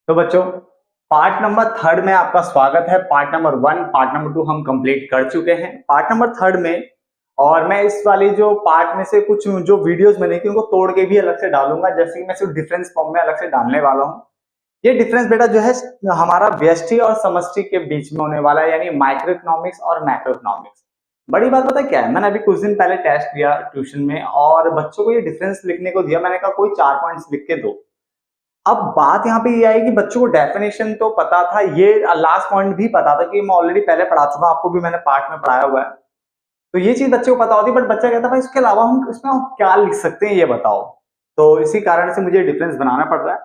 तो बच्चों, part number third में आपका स्वागत है। Part number one, part number two हम कंप्लीट कर चुके हैं। पार्ट नंबर थर्ड में और मैं इस वाली जो पार्ट में से कुछ जो वीडियोस बने थी उनको तोड़ के भी अलग से डालूंगा, जैसे कि मैं सिर्फ डिफरेंस फॉर्म में अलग से डालने वाला हूँ। ये डिफरेंस बेटा जो है हमारा व्यष्टि और समष्टि के बीच में होने वाला है, यानी माइक्रो इकोनॉमिक्स और मैक्रो इकोनॉमिक्स। बड़ी बात पता है क्या है, मैंने अभी कुछ दिन पहले टेस्ट दिया ट्यूशन में और बच्चों को ये डिफरेंस लिखने को दिया। मैंने कहा कोई 4 पॉइंट्स लिख के दो। अब बात यहाँ पे ये आई कि बच्चों को डेफिनेशन तो पता था, ये लास्ट पॉइंट भी पता था कि मैं ऑलरेडी पहले पढ़ा चुका हूं, आपको भी मैंने पार्ट में पढ़ाया हुआ है। तो ये चीज बच्चे को पता होती है, बट बच्चा कहता है भाई इसके अलावा हम इसमें क्या लिख सकते हैं ये बताओ। तो इसी कारण से मुझे डिफरेंस बनाना पड़ रहा है।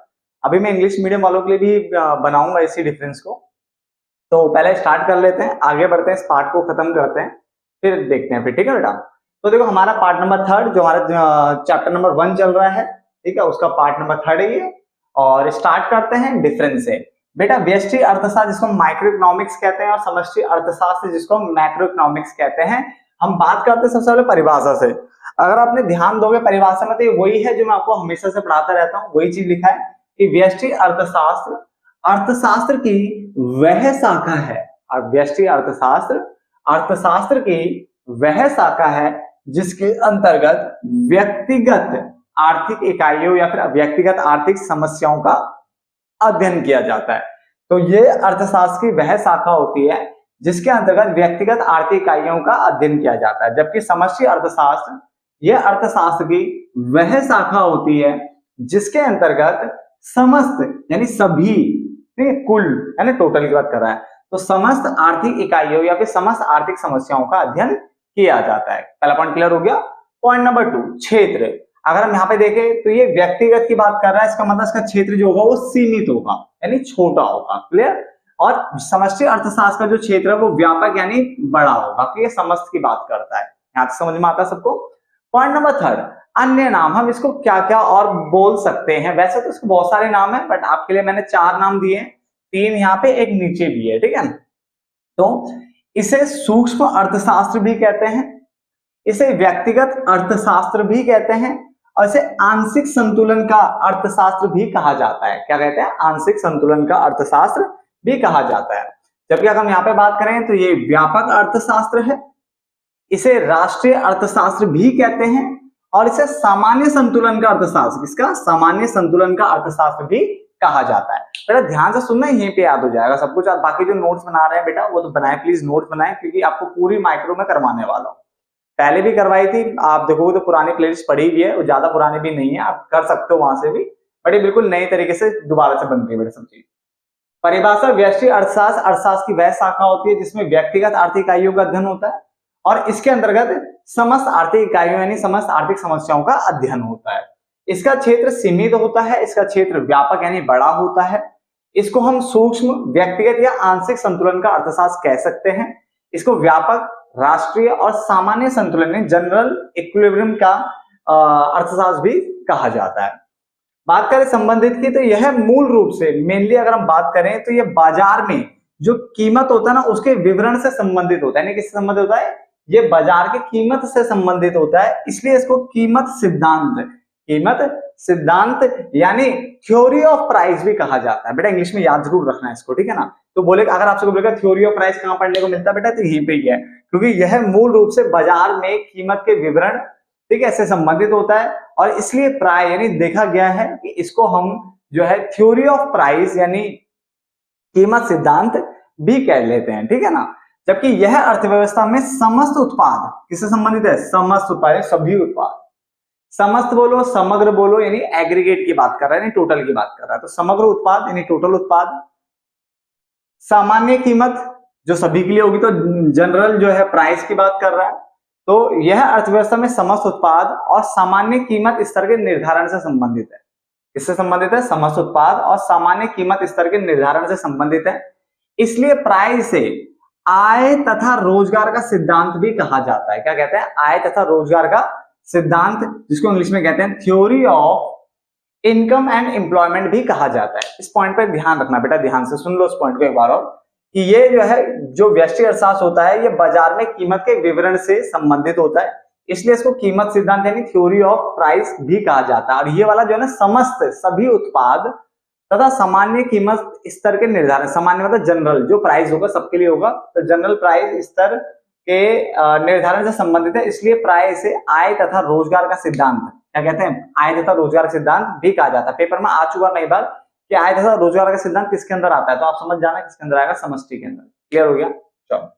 अभी मैं इंग्लिश मीडियम वालों के लिए भी बनाऊंगा इसी डिफरेंस को। तो पहले स्टार्ट कर लेते हैं, आगे बढ़ते हैं, इस पार्ट को खत्म करते हैं, फिर देखते हैं। फिर ठीक है बेटा। तो देखो हमारा पार्ट नंबर थर्ड जो हमारा चैप्टर नंबर वन चल रहा है, ठीक है, उसका पार्ट नंबर थर्ड है ये। और स्टार्ट करते हैं डिफरेंस से। बेटा व्यष्टि अर्थशास्त्र जिसको माइक्रो इकोनॉमिक्स कहते हैं और समष्टि अर्थशास्त्र जिसको मैक्रो इकोनॉमिक्स कहते हैं। हम बात करते हैं सबसे पहले परिभाषा से। अगर आपने ध्यान दोगे परिभाषा में, तो ये वही है जो मैं आपको हमेशा से पढ़ाता रहता हूँ, वही चीज लिखा है कि व्यष्टि अर्थशास्त्र अर्थशास्त्र की वह शाखा है। और व्यष्टि अर्थशास्त्र अर्थशास्त्र की वह शाखा है जिसके अंतर्गत व्यक्तिगत आर्थिक इकाइयों या फिर व्यक्तिगत आर्थिक समस्याओं का अध्ययन किया जाता है। तो ये अर्थशास्त्र की वह शाखा होती है जिसके अंतर्गत व्यक्तिगत आर्थिक इकाइयों का अध्ययन किया जाता है, जबकि समष्टि अर्थशास्त्र यह अर्थशास्त्र की वह शाखा होती है जिसके अंतर्गत समस्त यानी सभी, कुल यानी टोटल की बात कर रहा है, तो समस्त आर्थिक इकाइयों या फिर समस्त आर्थिक समस्याओं का अध्ययन किया जाता है। पहला पॉइंट क्लियर हो गया। पॉइंट नंबर टू, क्षेत्र। अगर हम यहाँ पे देखें तो ये व्यक्तिगत की बात कर रहा है, इसका मतलब इसका क्षेत्र जो होगा वो सीमित होगा यानी छोटा होगा। क्लियर। और समष्टि अर्थशास्त्र का जो क्षेत्र है वो व्यापक यानी बड़ा होगा, तो ये समस्त की बात करता है। यहाँ से समझ में आता है सबको। पॉइंट नंबर थर्ड, अन्य नाम। हम इसको क्या क्या और बोल सकते हैं, वैसे तो इसको बहुत सारे नाम है, बट आपके लिए मैंने 4 नाम दिए, 3 यहाँ पे एक नीचे भी है, ठीक है। तो इसे सूक्ष्म अर्थशास्त्र भी कहते हैं, इसे व्यक्तिगत अर्थशास्त्र भी कहते हैं, और इसे आंशिक संतुलन का अर्थशास्त्र भी कहा जाता है। क्या कहते हैं? आंशिक संतुलन का अर्थशास्त्र भी कहा जाता है। जबकि अगर हम यहाँ पे बात करें तो ये व्यापक अर्थशास्त्र है, इसे राष्ट्रीय अर्थशास्त्र भी कहते हैं, और इसे सामान्य संतुलन का अर्थशास्त्र, इसका सामान्य संतुलन का अर्थशास्त्र भी कहा जाता है। बेटा ध्यान से सुनना, यहीं पे याद हो जाएगा सब कुछ। और बाकी जो नोट्स बना रहे हैं बेटा वो तो बनाए, प्लीज नोट्स बनाए, क्योंकि आपको पूरी माइक्रो में करवाने वाला हूँ। पहले भी करवाई थी, आप देखोगे तो पुरानी प्लेलिस्ट पड़ी हुई है, वो ज्यादा पुरानी भी नहीं है, आप कर सकते हो वहां से भी, बट ये बिल्कुल नए तरीके से दोबारा से बन गई बेटा सब चीज। परिभाषा, व्यष्टि अर्थशास्त्र अर्थशास्त्र की वह शाखा होती है जिसमें व्यक्तिगत आर्थिक इकाइयों का अध्ययन होता है और इसके अंतर्गत समस्त आर्थिक इकाइयों यानी समस्त आर्थिक समस्याओं का अध्ययन होता है। इसका क्षेत्र सीमित होता है, इसका क्षेत्र व्यापक यानी बड़ा होता है। इसको हम सूक्ष्म, व्यक्तिगत या आंशिक संतुलन का अर्थशास्त्र कह सकते हैं। इसको व्यापक, राष्ट्रीय और सामान्य संतुलन जनरल इक्विलिब्रियम का अर्थशास्त्र भी कहा जाता है। बात करें संबंधित की, तो यह मूल रूप से मेनली अगर हम बात करें तो ये बाजार में जो कीमत होता है ना उसके विवरण से संबंधित होता है। यानी किससे संबंधित होता है? ये बाजार की कीमत से संबंधित होता है, इसलिए इसको कीमत सिद्धांत यानी थ्योरी ऑफ प्राइस भी कहा जाता है। बेटा इंग्लिश में याद जरूर रखना है इसको, ठीक है ना। तो बोले अगर आपसे बोलेगा थ्योरी ऑफ प्राइस कहां पढ़ने को मिलता है बेटा, तो यहीं पे ही है, क्योंकि यह मूल रूप से बाजार में कीमत के विवरण, ठीक है, इससे संबंधित होता है। और इसलिए प्राय यानी देखा गया है कि इसको हम जो है थ्योरी ऑफ प्राइस यानी कीमत सिद्धांत भी कह लेते हैं, ठीक है ना। जबकि यह अर्थव्यवस्था में समस्त उत्पाद किससे संबंधित है? समस्त उत्पाद, सभी उत्पाद। समस्त बोलो, समग्र बोलो, यानी एग्रीगेट की बात कर रहा है, यानी टोटल की बात कर रहा है। तो समग्र उत्पाद यानी टोटल उत्पाद। सामान्य कीमत जो सभी के लिए होगी, तो जनरल जो है प्राइस की बात कर रहा है। तो यह अर्थव्यवस्था में समस्त उत्पाद और सामान्य कीमत स्तर के निर्धारण से संबंधित है। इससे संबंधित है, समस्त उत्पाद और सामान्य कीमत स्तर के निर्धारण से संबंधित है। इसलिए प्राइस से आय तथा रोजगार का सिद्धांत भी कहा जाता है। क्या कहते हैं? आय तथा रोजगार का सिद्धांत, जिसको इंग्लिश में कहते हैं theory of income and employment भी कहा जाता है। इस पॉइंट पर ध्यान रखना बेटा, ध्यान से सुन लो इस पॉइंट को एक बार और, कि ये जो है जो व्यष्टि अर्थशास्त्र होता है ये बाजार में कीमत के विवरण से संबंधित होता है, इसलिए इसको कीमत सिद्धांत यानी थ्योरी ऑफ प्राइस भी कहा जाता है। और ये वाला जो है ना समस्त सभी उत्पाद तथा सामान्य कीमत स्तर के निर्धारण, सामान्य मतलब जनरल, जो प्राइस होगा सबके लिए होगा, तो जनरल प्राइस स्तर के निर्धारण से संबंधित है, इसलिए प्राय इसे आय तथा रोजगार का सिद्धांत, क्या कहते हैं, आय तथा रोजगार का सिद्धांत भी कहा जाता है। पेपर में आ चुका कई बार कि आय तथा रोजगार का सिद्धांत किसके अंदर आता है, तो आप समझ जाना किसके अंदर आएगा, समष्टि के अंदर। क्लियर हो गया। चलो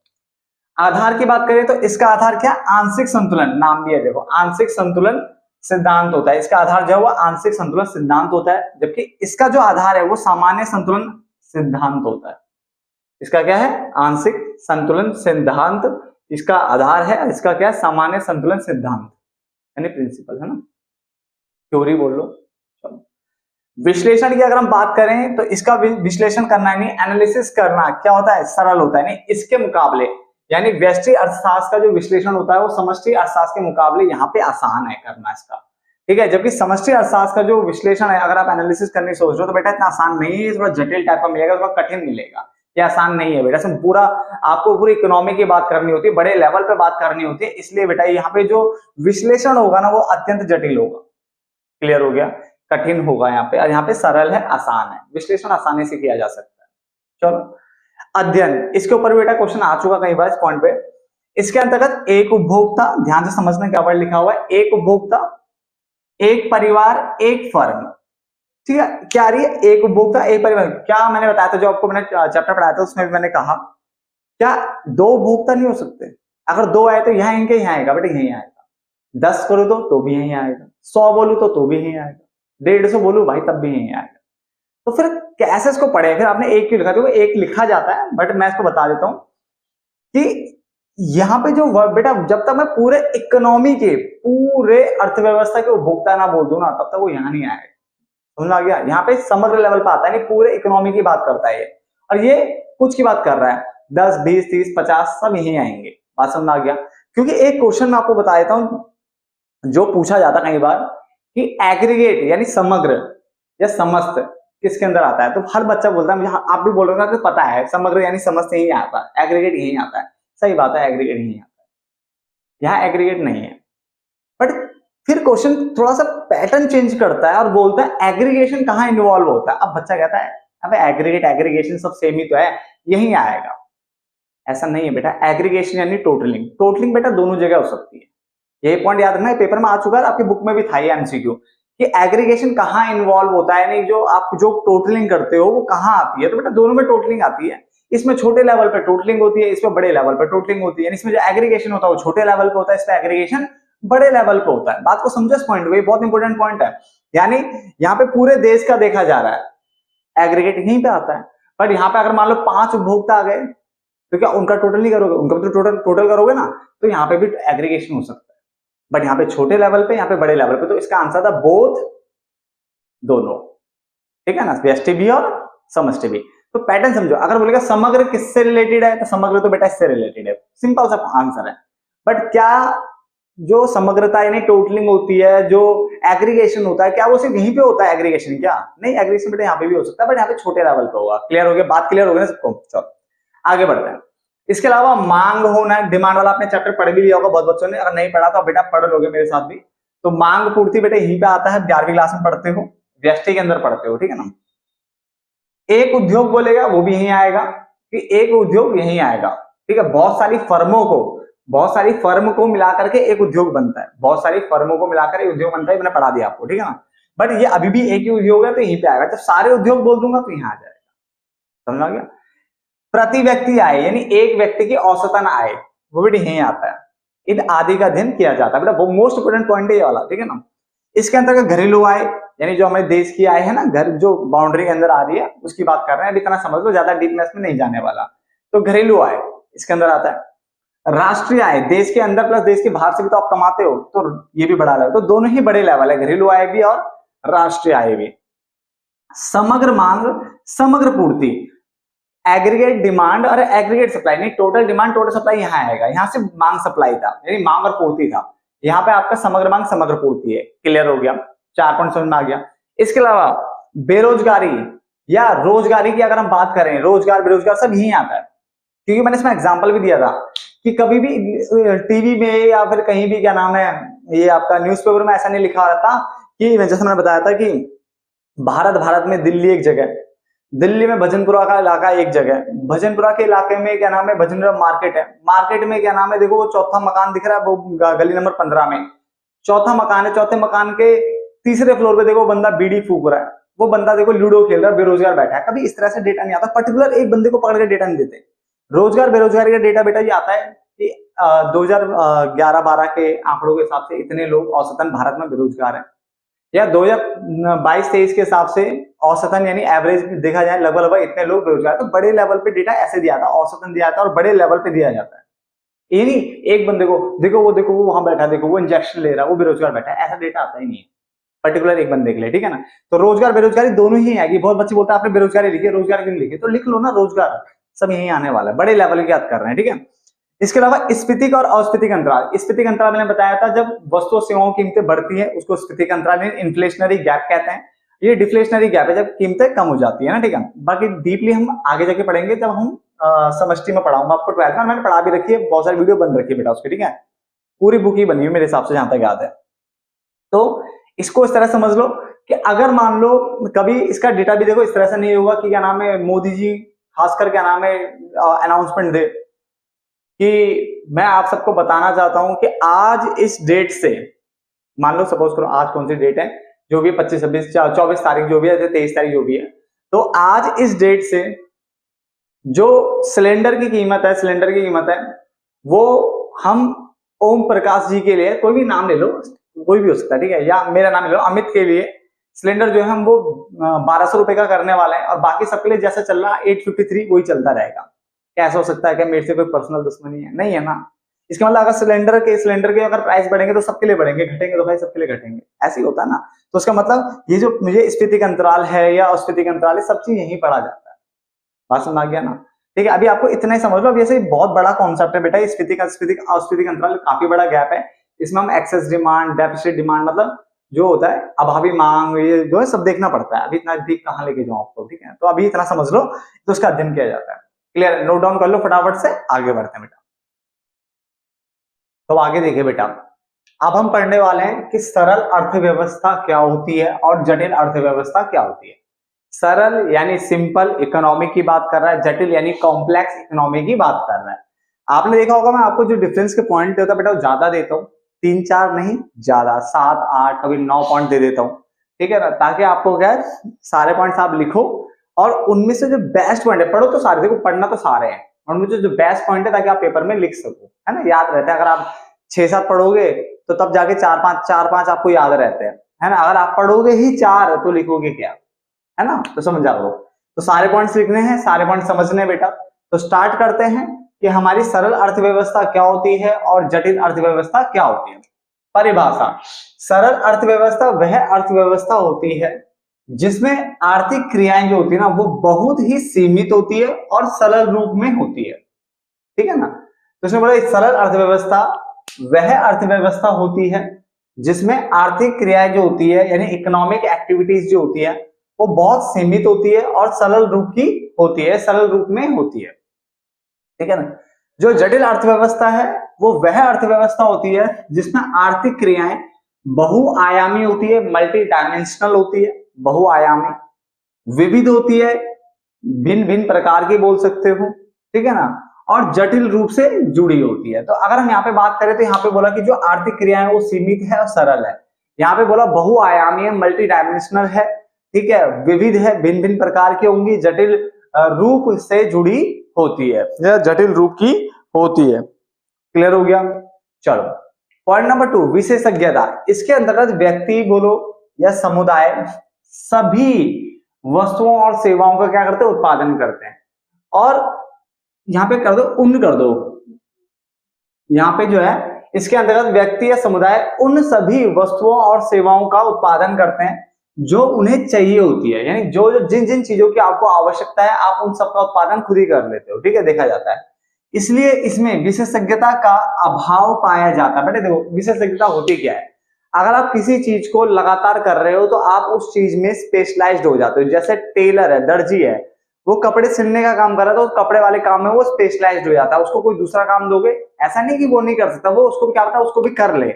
आधार की बात करें तो इसका आधार क्या, आंशिक संतुलन, नाम भी है देखो, आंशिक संतुलन सिद्धांत होता है। इसका आधार जो है वो आंशिक संतुलन सिद्धांत होता है, जबकि इसका जो आधार है वो सामान्य संतुलन सिद्धांत होता है। इसका क्या है, आंशिक संतुलन सिद्धांत इसका आधार है, इसका क्या है, सामान्य संतुलन सिद्धांत यानी प्रिंसिपल, है ना, थ्योरी बोल लो। चलो विश्लेषण की अगर हम बात करें तो इसका विश्लेषण करना यानी एनालिसिस करना क्या होता है, सरल होता है। यानी इसके मुकाबले, यानी व्यष्टि अर्थशास्त्र का जो विश्लेषण होता है वो समष्टि अर्थशास्त्र के मुकाबले यहाँ पे आसान है करना इसका, ठीक है। जबकि समष्टि अर्थशास्त्र का जो विश्लेषण है, अगर आप एनालिसिस करने सोच रहे हो तो बेटा इतना आसान नहीं है, थोड़ा जटिल टाइप का मिलेगा, थोड़ा कठिन मिलेगा, ये आसान नहीं है बेटा। पूरा आपको पूरी इकोनॉमी की बात करनी होती है, बड़े लेवल पे बात करनी होती है, इसलिए बेटा यहाँ पे जो विश्लेषण होगा ना वो अत्यंत जटिल होगा। क्लियर हो गया, कठिन होगा यहाँ पे, और यहाँ पे सरल है, आसान है, विश्लेषण आसानी से किया जा सकता है। चलो अध्ययन, इसके ऊपर बेटा क्वेश्चन आ चुका कई बार इस पॉइंट पे। इसके अंतर्गत एक उपभोक्ता, ध्यान से समझना क्या वर्ड लिखा हुआ है, एक उपभोक्ता, एक परिवार, एक फर्म, ठीक है। क्या आ रही है, एक उपभोक्ता एक परिवार, क्या मैंने बताया था, जो आपको मैंने चैप्टर पढ़ाया था उसमें भी मैंने कहा क्या दो उपभोक्ता नहीं हो सकते, अगर दो आए तो यहाँ इनके यहाँ आएगा बेटा, यहीं आएगा, 10 करो तो भी यहीं आएगा, 100 बोलू तो भी यहीं आएगा, 150 बोलू भाई तब भी यहीं आएगा। तो फिर कैसे इसको पढ़े, फिर आपने एक क्यों लिखा, देखो एक लिखा जाता है, बट मैं इसको बता देता हूं कि यहाँ पे जो वर्ड बेटा, जब तक मैं पूरे इकोनॉमी के, पूरे अर्थव्यवस्था के उपभोक्ता ना बोल दूं ना, तब तक वो यहाँ नहीं आएगा। समझ आ गया, यहाँ पे समग्र लेवल पे आता है, पूरे इकोनॉमी की बात करता है ये, और ये कुछ की बात कर रहा है, 10, 20, 30, 50 सब यही आएंगे। बात समझ आ गया, क्योंकि एक क्वेश्चन मैं आपको बता देता हूं जो पूछा जाता कई बार कि एग्रीगेट यानी समग्र या समस्त किसके अंदर आता है, तो हर बच्चा बोलता है, मुझे आप भी बोल रहे हो कि पता है समग्र यानी समस्त यही आता है, एग्रीगेट यही आता है। सही बात है, एग्रीगेट यही आता है, यहाँ एग्रीगेट नहीं है। बट फिर क्वेश्चन थोड़ा सा पैटर्न चेंज करता है और बोलता है एग्रीगेशन कहाँ इन्वॉल्व होता है। अब बच्चा कहता है अबे एग्रीगेट एग्रीगेशन सब सेम ही तो है, यही आएगा। ऐसा नहीं है बेटा, एग्रीगेशन यानी टोटलिंग, टोटलिंग बेटा दोनों जगह हो सकती है, यही पॉइंट याद रखना, पेपर में आ चुका है, आपकी बुक में भी था ये एमसीक्यू कि एग्रीगेशन कहाँ इन्वॉल्व होता है, यानी जो आप जो टोटलिंग करते हो वो कहाँ आती है, तो बेटा दोनों में टोटलिंग आती है। इसमें छोटे लेवल पे टोटलिंग होती है, इसमें बड़े लेवल पे टोटलिंग होती है, इसमें जो एग्रीगेशन होता है वो छोटे लेवल पे होता है, इसमें एग्रीगेशन बड़े लेवल पे होता है। बात को समझो इस पॉइंट, वही बहुत इंपॉर्टेंट पॉइंट है, यानी यहाँ पे पूरे देश का देखा जा रहा है, एग्रीगेट यहीं पे आता है। पर यहाँ पे अगर मान लो 5 उपभोक्ता आ गए तो क्या उनका टोटल नहीं करोगे, उनका तो टोटल करोगे ना, तो यहाँ पे भी एग्रीगेशन हो सकता है, बट यहाँ पे छोटे लेवल पे, यहाँ पे बड़े लेवल पे, तो इसका आंसर था बोथ, दोनों, ठीक है ना, व्यष्टि भी और समष्टि भी। तो पैटर्न समझो, अगर बोलेगा समग्र किससे रिलेटेड है, तो समग्र तो बेटा इससे रिलेटेड है, सिंपल सा आंसर है। बट क्या जो समग्रता यानी टोटलिंग होती है, जो एग्रीगेशन होता है, क्या वो सिर्फ यहीं पे होता है एग्रीगेशन, क्या नहीं, एग्रीगेशन बेटा यहाँ पे भी हो सकता है, बट यहाँ पे छोटे लेवल पे होगा। क्लियर हो गया, बात क्लियर हो गई ना सबको। चलो आगे बढ़ते हैं। इसके अलावा मांग होना, डिमांड वाला आपने चैप्टर पढ़ भी लिया होगा बहुत बच्चों ने, अगर नहीं पढ़ा तो बेटा पढ़ लोगे मेरे साथ भी। तो मांग पूर्ति बेटा यहीं पे आता है, 11वीं क्लास में पढ़ते हो, व्यष्टि के अंदर पढ़ते हो, ठीक है ना। एक उद्योग बोलेगा वो भी यहीं आएगा, कि एक उद्योग यहीं आएगा, ठीक है। बहुत सारी फर्म को मिलाकर के एक उद्योग बनता है, बहुत सारी फर्मों को मिलाकर एक उद्योग बनता है, मैंने पढ़ा दिया आपको, ठीक है ना। बट ये अभी भी एक ही उद्योग है, तो यहीं पे आएगा, जब सारे उद्योग बोल दूंगा तो यहाँ आ जाएगा। समझ आ गया। प्रति व्यक्ति आय यानी एक व्यक्ति की औसतन आय, वो भी यहीं आता है। इन आदि का अध्ययन किया जाता है बेटा, वो मोस्ट इंपोर्टेंट पॉइंट है ये वाला, ठीक है ना। इसके अंतर्गत घरेलू आय यानी जो हमारे देश की आय है ना, घर जो बाउंड्री के अंदर आ रही है उसकी बात कर रहे हैं, अभी इतना समझ लो, ज्यादा डीपनेस में नहीं जाने वाला। तो घरेलू आय इसके अंदर आता है। राष्ट्रीय आय, देश के अंदर प्लस देश के बाहर से भी तो आप कमाते हो, तो ये भी बड़ा लेवल, तो दोनों ही बड़े लेवल है, घरेलू आय भी और राष्ट्रीय आय भी। समग्र मांग, समग्र पूर्ति, एग्रीगेट डिमांड और एग्रीगेट सप्लाई, नहीं टोटल डिमांड टोटल सप्लाई यहाँ आएगा, यहाँ से मांग सप्लाई था, यानी मांग और पूर्ति था, यहाँ पे आपका समग्र मांग समग्र पूर्ति है। क्लियर हो गया, 4 पॉइंट समझ में आ गया। इसके अलावा बेरोजगारी या रोजगारी की अगर हम बात करें, रोजगार बेरोजगार सब यही आता है, क्योंकि मैंने इसमें एग्जांपल भी दिया था कि कभी भी टीवी में या फिर कहीं भी क्या नाम है ये आपका न्यूज़पेपर में ऐसा नहीं लिखा रहता कि जैसे मैंने बताया था कि भारत में दिल्ली एक जगह, दिल्ली में भजनपुरा का इलाका एक जगह, भजनपुरा के इलाके में क्या नाम है, भजनपुरा मार्केट है, मार्केट में क्या नाम है, देखो वो चौथा मकान दिख रहा है, वो गली नंबर 15 में चौथा मकान है, चौथे मकान के तीसरे फ्लोर पे देखो बंदा बीड़ी फूक रहा है, वो बंदा देखो लूडो खेल रहा है, बेरोजगार बैठा है। कभी इस तरह से डेटा नहीं आता, पर्टिकुलर एक बंदे को पकड़ के डेटा नहीं देते। रोजगार बेरोजगारी का डेटा बेटा ये आता है कि 2011-12 के आंकड़ों के हिसाब से इतने लोग औसतन भारत में बेरोजगार हैं, या 2022-23 के हिसाब से औसतन यानी एवरेज देखा जाए लगभग इतने लोग बेरोजगार। तो बड़े लेवल पे डेटा ऐसे दिया था, औसतन दिया था और बड़े लेवल पे दिया जाता है। ये नहीं एक बंदे को देखो वो वहां बैठा, देखो वो इंजेक्शन ले रहा है, वो बेरोजगार बैठा है, ऐसा डेटा आता ही नहीं है पर्टिकुलर एक बंदे के लिए, ठीक है ना। तो रोजगार बेरोजगारी दोनों ही आएगी। बहुत बच्चे बोलते हैं आपने बेरोजगारी लिखी है, रोजगार क्यों लिखी, तो लिख लो ना, रोजगार सब यही आने वाला है, बड़े लेवल की बात कर रहे हैं, ठीक है। इसके अलावा स्फीति और अस्फीति अंतराल, स्फीति अंतराल मैंने बताया था जब वस्तु सेवाओं की कीमतें बढ़ती है उसको स्फीति अंतराल इन्फ्लेशनरी गैप कहते हैं। ये डिफ्लेशनरी गैप है जब कीमतें कम हो जाती है ना, ठीक है। बाकी डीपली हम आगे जाके पढ़ेंगे जब हम समष्टि में पढ़ाऊंगा आपको 12th में, मैंने पढ़ा भी रखी है, बहुत सारी वीडियो बन रखी है बेटा उसकी, ठीक है, पूरी बुक ही बनी है मेरे हिसाब से जहां तक याद है। तो इसको इस तरह समझ लो कि अगर मान लो कभी इसका डेटा भी देखो इस तरह से नहीं होगा कि क्या नाम है मोदी जी खासकर क्या नाम है अनाउंसमेंट दे कि मैं आप सबको बताना चाहता हूं कि आज इस डेट से, मान लो सपोज करो आज कौन सी डेट है, जो भी 25, 26, 24 तारीख जो भी है, 23 तारीख जो भी है, तो आज इस डेट से जो सिलेंडर की कीमत है वो हम ओम प्रकाश जी के लिए, कोई भी नाम ले लो, कोई भी हो सकता है, ठीक है, या मेरा नाम ले लो, अमित के लिए सिलेंडर जो है हम वो 1200 रुपए का करने वाले हैं, और बाकी सबके लिए जैसा चल रहा है 853 वही चलता रहेगा। कैसा हो सकता है कि मेरे से कोई पर्सनल दुश्मनी है, नहीं है ना। इसका मतलब अगर सिलेंडर के अगर प्राइस बढ़ेंगे तो सबके लिए बढ़ेंगे, घटेंगे तो भाई सबके लिए घटेंगे, ऐसे ही होता है ना। तो उसका मतलब ये जो मुझे स्फीति अंतराल है या अस्फीति अंतराल है, सब चीज यही पढ़ा जाता है। बात समझ आ गया ना, ठीक है। अभी आपको इतना ही समझ लो, अब ऐसे बहुत बड़ा कॉन्सेप्ट है बेटा, स्फीति अंतराल काफी बड़ा गैप है। इसमें हम एक्सेस डिमांड, डेफिसिट डिमांड, मतलब जो होता है अभावी मांग, ये जो है सब देखना पड़ता है। अभी इतना डीप कहां लेके जाऊं आपको, ठीक है। तो अभी इतना समझ लो तो उसका अध्ययन किया जाता है। क्लियर, नोट डाउन कर लो फटाफट से, आगे बढ़ते हैं बेटा। तो आगे देखिए बेटा, अब हम पढ़ने वाले हैं कि सरल अर्थव्यवस्था क्या होती है और जटिल अर्थव्यवस्था क्या होती है। सरल यानी सिंपल इकोनॉमी की बात कर रहा है, जटिल यानी कॉम्प्लेक्स इकोनॉमी की बात कर रहा है। आपने देखा होगा मैं आपको जो डिफरेंस के पॉइंट होता है बेटा वो ज्यादा देता हूँ, 3-4 नहीं, ज्यादा 7-8 कभी 9 पॉइंट दे देता हूँ, ठीक है ना, ताकि आपको क्या है सारे पॉइंट्स आप लिखो और उनमें से जो बेस्ट पॉइंट है, पढ़ो तो सारे, देखो पढ़ना तो सारे हैं, और उनमें जो बेस्ट पॉइंट है ताकि आप पेपर में लिख सको, है ना, याद रहता है। अगर आप 6-7 पढ़ोगे तो तब जाके 4-5 आपको याद रहते हैं, है ना। अगर आप पढ़ोगे ही 4 तो लिखोगे क्या, है ना। तो समझ जाओ, तो सारे पॉइंट्स लिखने हैं, सारे पॉइंट समझने हैं बेटा। तो स्टार्ट करते हैं कि हमारी सरल अर्थव्यवस्था क्या होती है और जटिल अर्थव्यवस्था क्या होती है। परिभाषा, सरल अर्थव्यवस्था वह अर्थव्यवस्था होती है जिसमें आर्थिक क्रियाएं जो होती है ना वो बहुत ही सीमित होती है और सरल रूप में होती है, ठीक है ना। तो इसमें बोला सरल अर्थव्यवस्था वह अर्थव्यवस्था होती है जिसमें आर्थिक क्रियाएं जो होती है यानी इकोनॉमिक एक्टिविटीज जो होती है वो बहुत सीमित होती है और सरल रूप की होती है, सरल रूप में होती है, ठीक है ना। जो जटिल अर्थव्यवस्था है वो वह अर्थव्यवस्था होती है जिसमें आर्थिक क्रियाएं बहुआयामी होती है, मल्टी डायमेंशनल होती है, बहुआयामी, विविध होती है, भिन्न भिन्न प्रकार की बोल सकते हो, ठीक है ना, और जटिल रूप से जुड़ी होती है। तो अगर हम यहाँ पे बात करें तो यहाँ पे बोला कि जो आर्थिक क्रियाएं वो सीमित है और सरल है, यहाँ पे बोला बहुआयामी है, मल्टी डायमेंशनल है, ठीक है, विविध है, भिन्न भिन्न प्रकार की होंगी, जटिल रूप से जुड़ी होती है, जटिल रूप की होती है। क्लियर हो गया। चलो पॉइंट नंबर 2, विशेषज्ञता। इसके अंतर्गत व्यक्ति बोलो या समुदाय सभी वस्तुओं और सेवाओं का क्या करते हैं, उत्पादन करते हैं। और यहां पे कर दो उन, कर दो यहां पे जो है इसके अंतर्गत व्यक्ति या समुदाय उन सभी वस्तुओं और सेवाओं का उत्पादन करते हैं जो उन्हें चाहिए होती है, यानी जो जो जिन जिन चीजों की आपको आवश्यकता है आप उन सब का उत्पादन खुद ही कर लेते हो, ठीक है, देखा जाता है। इसलिए इसमें विशेषज्ञता का अभाव पाया जाता है। बेटे देखो विशेषज्ञता होती क्या है, अगर आप किसी चीज को लगातार कर रहे हो तो आप उस चीज में स्पेशलाइज्ड हो जाते हो। जैसे टेलर है, दर्जी है, वो कपड़े सिलने का काम कर रहा है तो कपड़े वाले काम में वो स्पेशलाइज्ड हो जाता है। उसको कोई दूसरा काम दोगे, ऐसा नहीं कि वो नहीं कर सकता, वो उसको भी क्या पता उसको भी कर ले,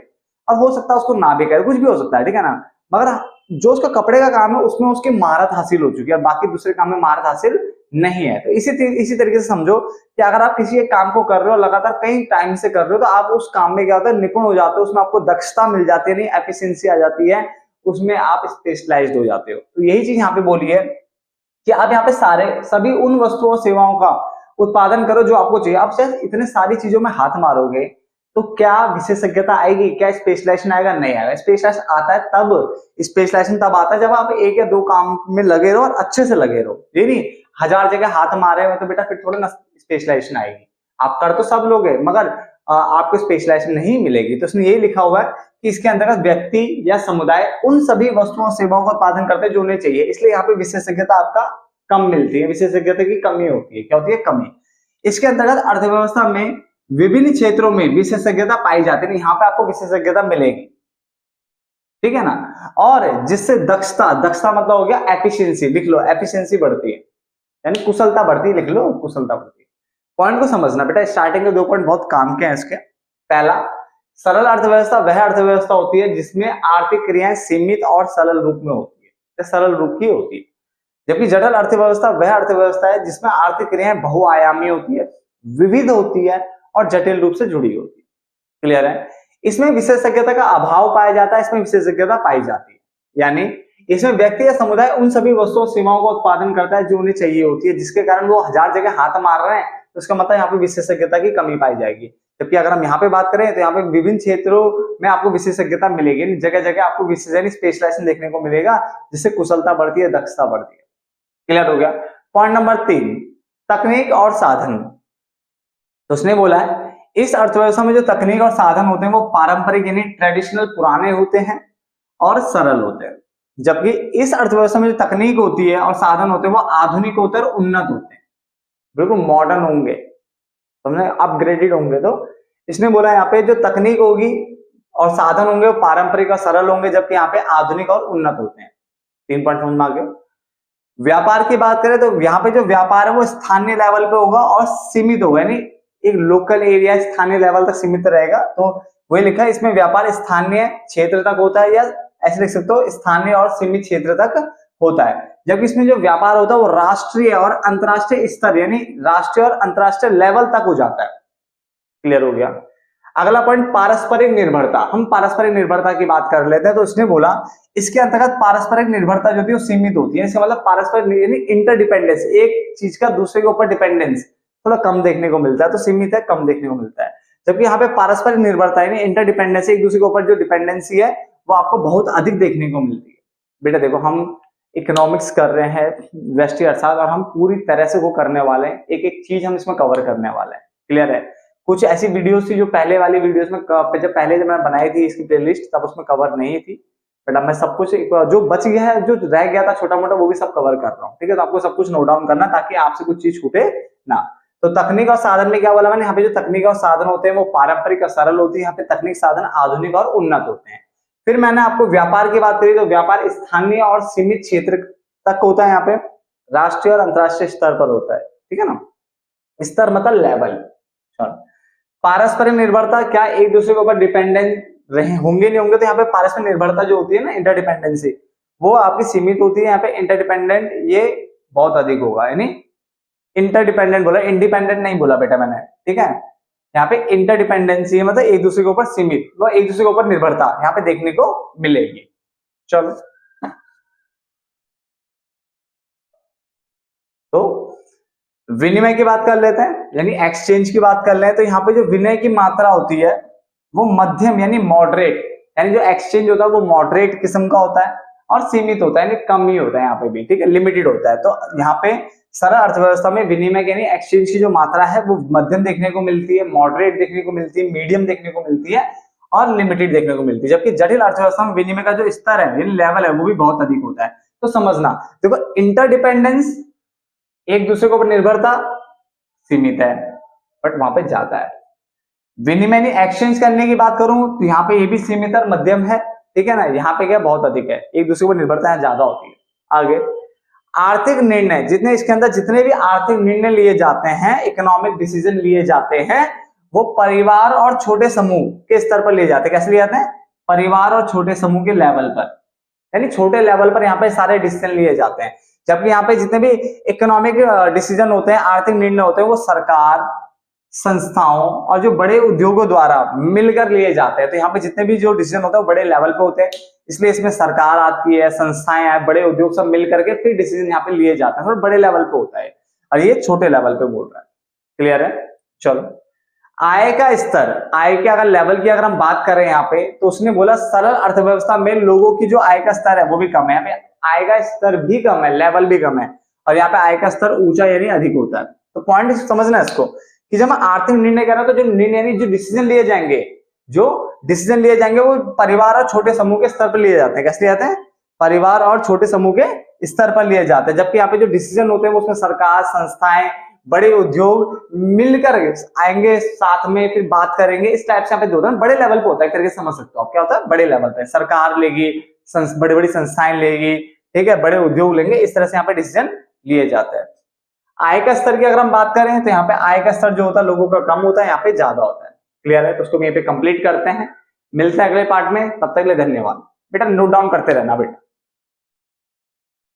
और हो सकता है उसको ना भी करे, कुछ भी हो सकता है, ठीक है ना। मगर जो उसका कपड़े का काम है उसमें उसकी महारत हासिल हो चुकी है, बाकी दूसरे काम में महारत हासिल नहीं है। तो इसी तरीके से समझो कि अगर आप किसी एक काम को कर रहे हो लगातार कई टाइम से कर रहे हो, तो आप उस काम में क्या होता है, निपुण हो जाते हो, उसमें आपको दक्षता मिल जाती है, नहीं एफिशिएंसी आ जाती है, उसमें आप स्पेशलाइज्ड हो जाते हो। तो यही चीज यहाँ पे बोली है कि आप यहाँ पे सभी उन वस्तुओं सेवाओं का उत्पादन करो जो आपको चाहिए। आप शायद इतने सारी चीजों में हाथ मारोगे तो क्या विशेषज्ञता आएगी, क्या स्पेशलाइजेशन आएगा? नहीं आएगा। स्पेशलाइजेशन आता है तब, स्पेशलाइजेशन तब आता है जब आप एक या दो काम में लगे रहो और अच्छे से लगे रहो। ये नहीं 1000 जगह हाथ मारे हो तो बेटा फिर थोड़ी ना स्पेशलाइजेशन आएगी। आप कर तो सब लोगे मगर आपको स्पेशलाइजेशन नहीं मिलेगी। तो उसने यही लिखा हुआ है कि इसके अंतर्गत व्यक्ति या समुदाय उन सभी वस्तुओं सेवाओं का उत्पादन करते हैं जो उन्हें चाहिए, इसलिए यहाँ पे विशेषज्ञता आपका कम मिलती है, विशेषज्ञता की कमी होती है। क्या होती है? कमी। इसके अंतर्गत अर्थव्यवस्था में विभिन्न क्षेत्रों में विशेषज्ञता पाई जाती है, यहाँ पे आपको विशेषज्ञता मिलेगी, ठीक है ना। और जिससे दक्षता मतलब हो गया एफिशिएंसी, लिख लो एफिशिएंसी बढ़ती है, यानी कुशलता बढ़ती है, लिख लो कुशलता बढ़ती है। पॉइंट को समझना बेटा, स्टार्टिंग के 2 पॉइंट बहुत काम के हैं इसके। पहला, सरल अर्थव्यवस्था वह अर्थव्यवस्था होती है जिसमें आर्थिक क्रियाएं सीमित और सरल रूप में होती है, सरल रूप की होती है। जबकि जटिल अर्थव्यवस्था वह अर्थव्यवस्था है जिसमें आर्थिक क्रियाएं बहुआयामी होती है, विविध होती है और जटिल रूप से जुड़ी होती है। क्लियर है? इसमें विशेषज्ञता का अभाव पाया जाता है, इसमें विशेषज्ञता पाई जाती है। यानी इसमें व्यक्ति या समुदाय उन सभी वस्तुओं सेवाओं का उत्पादन करता है जो उन्हें चाहिए होती है, जिसके कारण वो 1000 जगह हाथ मार रहे हैं, तो इसका मतलब यहाँ पे विशेषज्ञता की कमी पाई जाएगी। जबकि अगर हम यहाँ पे बात करें तो यहाँ पे विभिन्न क्षेत्रों में आपको विशेषज्ञता मिलेगी, जगह जगह आपको विशेष स्पेशलाइजेशन देखने को मिलेगा, जिससे कुशलता बढ़ती है, दक्षता बढ़ती है। क्लियर हो गया? पॉइंट नंबर 3, तकनीक और साधन। तो उसने बोला है इस अर्थव्यवस्था में जो तकनीक और साधन होते हैं वो पारंपरिक यानी ट्रेडिशनल पुराने होते हैं और सरल होते हैं, जबकि इस अर्थव्यवस्था में जो तकनीक होती है और साधन होते हैं वो आधुनिक होते हैं और उन्नत होते हैं, बिल्कुल मॉडर्न होंगे, समझे, अपग्रेडेड होंगे। तो इसने बोला यहाँ पे जो तकनीक होगी और साधन होंगे वो पारंपरिक और सरल होंगे, जबकि यहाँ पे आधुनिक और उन्नत होते हैं। 3 पॉइंट समझ में आ गए। व्यापार की बात करें तो यहाँ पे जो व्यापार है वो स्थानीय लेवल पे होगा और सीमित होगा, यानी एक लोकल एरिया स्थानीय लेवल तक सीमित रहेगा। तो वही लिखा है इसमें व्यापार स्थानीय क्षेत्र तक होता है, या ऐसे लिख सकते हो स्थानीय और सीमित क्षेत्र तक होता है। जबकि इसमें जो व्यापार होता है वो राष्ट्रीय और अंतरराष्ट्रीय स्तर यानी राष्ट्रीय और अंतरराष्ट्रीय लेवल तक हो जाता है। क्लियर हो गया? अगला पॉइंट पारस्परिक निर्भरता। हम पारस्परिक निर्भरता की बात कर लेते हैं। तो उसने बोला इसके अंतर्गत पारस्परिक निर्भरता जो होती है वो सीमित होती है, इसका मतलब पारस्परिक यानी इंटरडिपेंडेंस, एक चीज का दूसरे के ऊपर डिपेंडेंस थोड़ा कम देखने को मिलता है, तो सीमित है, कम देखने को मिलता है। जबकि यहाँ पे पारस्परिक निर्भरता यानी इंटरडिपेंडेंस, एक दूसरे के ऊपर जो डिपेंडेंसी है वो आपको बहुत अधिक देखने को मिलती है। बेटा देखो, हम इकोनॉमिक्स कर रहे हैं व्यष्टि अर्थशास्त्र, और हम पूरी तरह से वो करने वाले हैं, एक एक चीज हम इसमें कवर करने वाले हैं। क्लियर है? कुछ ऐसी वीडियोस थी जो पहले वाली वीडियोस में जब मैं बनाई थी इसकी प्लेलिस्ट, तब उसमें कवर नहीं थी, बट अब मैं सब कुछ जो बच गया है, जो रह गया था छोटा मोटा, वो भी सब कवर कर रहा हूँ। ठीक है? तो आपको सब कुछ नोट डाउन करना ताकि आपसे कुछ चीज छूटे ना। तो तकनीक और साधन में क्या बोला मैंने? यहाँ पे जो तकनीक और साधन होते हैं वो पारंपरिक और सरल होती है, यहाँ पे तकनीक साधन आधुनिक और उन्नत होते हैं। फिर मैंने आपको व्यापार की बात करी तो व्यापार स्थानीय और सीमित क्षेत्र तक होता है, यहाँ पे राष्ट्रीय और अंतरराष्ट्रीय स्तर पर होता है। ठीक है ना? स्तर मतलब लेवल। पारस्परिक निर्भरता, क्या एक दूसरे के ऊपर डिपेंडेंट रहे होंगे नहीं होंगे, तो यहाँ पे पारस्परिक निर्भरता जो होती है ना, इंटरडिपेंडेंसी, वो आपकी सीमित होती है। यहाँ पे इंटरडिपेंडेंट ये बहुत अधिक होगा, यानी इंटरडिपेंडेंट बोला, इंडिपेंडेंट नहीं बोला बेटा मैंने। ठीक है? यहाँ पे इंटरडिपेंडेंसी है मतलब एक दूसरे के ऊपर सीमित, वो एक दूसरे के ऊपर निर्भरता यहाँ पे देखने को मिलेगी। चलो, तो विनिमय की बात कर लेते हैं, यानी एक्सचेंज की बात कर लें। तो यहाँ पे जो विनिमय की मात्रा होती है वो मध्यम यानी मॉडरेट, यानी जो एक्सचेंज होता है वो मॉडरेट किस्म का होता है और सीमित होता है, यानी कम ही होता है यहाँ पे भी। ठीक है? लिमिटेड होता है। तो यहाँ पे सरल अर्थव्यवस्था में विनिमय यानी एक्सचेंज की जो मात्रा है वो मध्यम देखने को मिलती है, मॉडरेट देखने को मिलती है, मीडियम देखने को मिलती है और लिमिटेड देखने को मिलती है। जबकि जटिल अर्थव्यवस्था में विनिमय का जो स्तर है यानी लेवल है वो भी बहुत अधिक होता है। तो समझना, देखो, इंटरडिपेंडेंस एक दूसरे के ऊपर निर्भरता सीमित है, बट वहां पे ज्यादा है। विनिमय एक्सचेंज करने की बात करूं तो यहाँ पे ये भी सीमित और मध्यम है। ठीक है ना? यहाँ पे क्या बहुत अधिक है, एक दूसरे को निर्भरता यहाँ ज्यादा होती है। आगे, आर्थिक निर्णय, जितने इसके अंदर जितने भी आर्थिक निर्णय लिए जाते हैं, इकोनॉमिक डिसीजन लिए जाते हैं, वो परिवार और छोटे समूह के स्तर पर लिए जाते हैं। कैसे लिए जाते हैं? परिवार और छोटे समूह के लेवल पर। यानी छोटे लेवल पर यहाँ पे सारे डिसीजन लिए जाते हैं। जबकि यहाँ पे जितने भी इकोनॉमिक डिसीजन होते हैं, आर्थिक निर्णय होते हैं, वो सरकार, संस्थाओं और जो बड़े उद्योगों द्वारा मिलकर लिए जाते हैं। तो यहाँ पे जितने भी जो डिसीजन होते हैं वो बड़े लेवल पे होते हैं, इसलिए इसमें सरकार आती है, संस्थाएं आए, बड़े उद्योग सब मिल करके फिर डिसीजन यहाँ पे लिए जाते हैं, और बड़े लेवल पे होता है। और ये छोटे लेवल पे बोल रहा है। क्लियर है? चलो, आय का स्तर, आय के अगर लेवल की अगर हम बात करें यहाँ पे, तो उसने बोला सरल अर्थव्यवस्था में लोगों की जो आय का स्तर है वो भी कम है। यहाँ पे आय का स्तर भी कम है, लेवल भी कम है, और यहाँ पे आय का स्तर ऊंचा यानी अधिक होता है। तो पॉइंट समझना है इसको कि जब हम आर्थिक निर्णय कर रहे हैं तो जो निर्णय यानी जो डिसीजन लिए जाएंगे, जो डिसीजन लिए जाएंगे वो परिवार और छोटे समूह के स्तर पर लिए जाते हैं। कैसे लिए जाते हैं? परिवार और छोटे समूह के स्तर पर लिए जाते हैं। जबकि यहाँ पे जो डिसीजन होते हैं वो उसमें सरकार, संस्थाएं, बड़े उद्योग मिलकर आएंगे, साथ में फिर बात करेंगे। इस टाइप से यहाँ पे होता है, बड़े लेवल पे होता है। एक तरीके से समझ सकते हो आप, क्या होता है? बड़े लेवल पे सरकार लेगी, बड़ी बड़ी संस्थाएं लेगी, ठीक है, बड़े उद्योग लेंगे, इस तरह से यहाँ पे डिसीजन लिए जाते हैं। आय का स्तर की अगर हम बात करें तो यहाँ पे आय का स्तर जो होता है लोगों का कम होता है, यहाँ पे ज्यादा होता है। क्लियर है? तो उसको यहीं पे कंप्लीट करते हैं। मिलते हैं अगले पार्ट में, तब तक के लिए धन्यवाद। बेटा नोट डाउन करते रहना बेटा।